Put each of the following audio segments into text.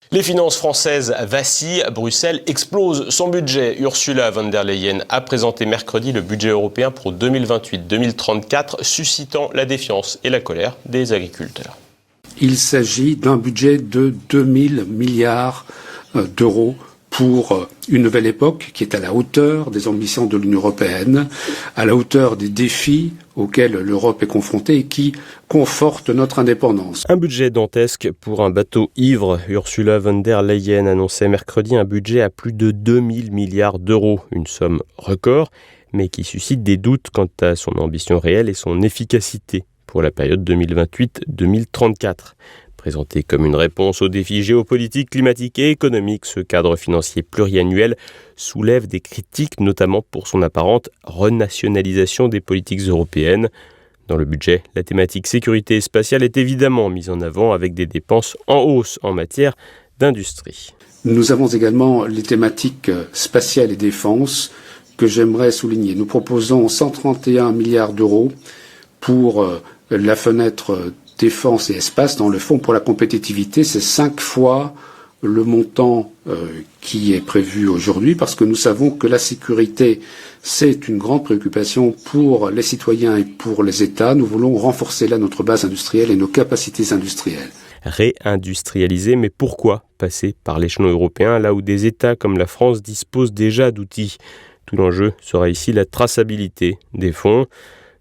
Les finances françaises vacillent, Bruxelles explose son budget. Ursula von der Leyen a présenté mercredi le budget européen pour 2028-2034, suscitant la défiance et la colère des agriculteurs. Il s'agit d'un budget de 2000 milliards d'euros pour une nouvelle époque qui est à la hauteur des ambitions de l'Union européenne, à la hauteur des défis auxquels l'Europe est confrontée et qui conforte notre indépendance. Un budget dantesque pour un bateau ivre. Ursula von der Leyen annonçait mercredi un budget à plus de 2000 milliards d'euros, une somme record, mais qui suscite des doutes quant à son ambition réelle et son efficacité pour la période 2028-2034. Présenté comme une réponse aux défis géopolitiques, climatiques et économiques, ce cadre financier pluriannuel soulève des critiques, notamment pour son apparente renationalisation des politiques européennes. Dans le budget, la thématique sécurité spatiale est évidemment mise en avant avec des dépenses en hausse en matière d'industrie. Nous avons également les thématiques spatiales et défense que j'aimerais souligner. Nous proposons 131 milliards d'euros pour la fenêtre défense et espace dans le fonds pour la compétitivité. C'est 5 fois le montant qui est prévu aujourd'hui parce que nous savons que la sécurité, c'est une grande préoccupation pour les citoyens et pour les États. Nous voulons renforcer là notre base industrielle et nos capacités industrielles. Réindustrialiser, mais pourquoi passer par l'échelon européen là où des États comme la France disposent déjà d'outils ? Tout l'enjeu sera ici la traçabilité des fonds.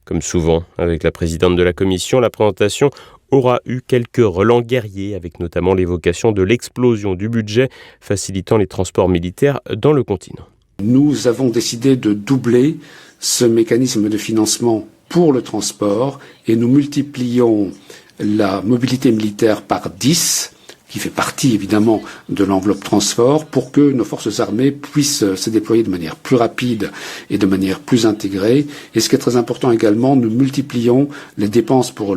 Comme souvent avec la présidente de la Commission, la présentation aura eu quelques relents guerriers, avec notamment l'évocation de l'explosion du budget facilitant les transports militaires dans le continent. Nous avons décidé de doubler ce mécanisme de financement pour le transport et nous multiplions la mobilité militaire par 10, qui fait partie évidemment de l'enveloppe transport, pour que nos forces armées puissent se déployer de manière plus rapide et de manière plus intégrée. Et ce qui est très important également, nous multiplions les dépenses pour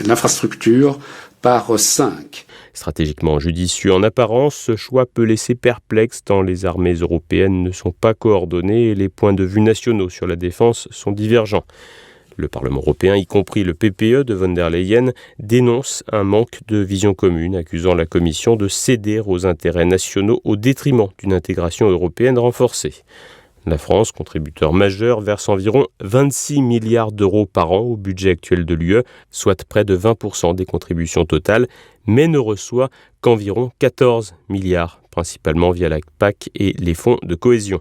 l'infrastructure par 5. Stratégiquement judicieux en apparence, ce choix peut laisser perplexe tant les armées européennes ne sont pas coordonnées et les points de vue nationaux sur la défense sont divergents. Le Parlement européen, y compris le PPE de von der Leyen, dénonce un manque de vision commune, accusant la Commission de céder aux intérêts nationaux au détriment d'une intégration européenne renforcée. La France, contributeur majeur, verse environ 26 milliards d'euros par an au budget actuel de l'UE, soit près de 20% des contributions totales, mais ne reçoit qu'environ 14 milliards, principalement via la PAC et les fonds de cohésion.